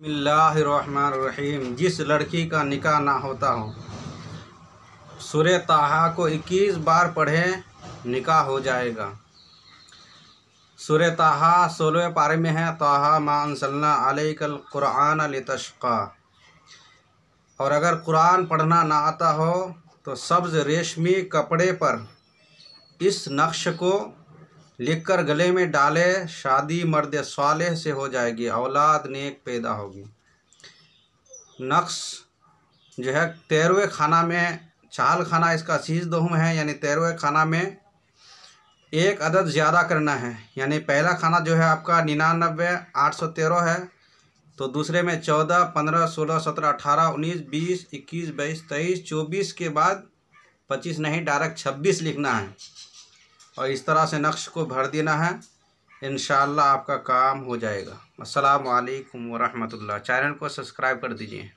बिस्मिल्लाहिर्रहमानिर्रहीम। जिस लड़की का निकाह ना होता हो, सूरह ताहा को 21 बार पढ़ें, निकाह हो जाएगा। सूरह ताहा 16वें पारे में है, ताहा मा अंज़लना अलैकल कुरआन लितशक़ा। और अगर कुरान पढ़ना ना आता हो तो सब्ज़ रेशमी कपड़े पर इस नक्श को लिखकर गले में डाले, शादी मर्द सालेह से हो जाएगी, औलाद नेक पैदा होगी। नक्श जो है 13वें खाना में, चाल खाना इसका शीश दोहम है, यानी 13वें खाना में एक अदद ज़्यादा करना है। यानी पहला खाना जो है आपका 99 813 है, तो दूसरे में 14 15 16 17 18 19 20 21 22 23 24 के बाद 25 नहीं, डायरेक्ट 26 लिखना है और इस तरह से नक्श को भर देना है। इंशाअल्लाह आपका काम हो जाएगा। अस्सलामु अलैकुम वरहमतुल्लाह। चैनल को सब्सक्राइब कर दीजिए।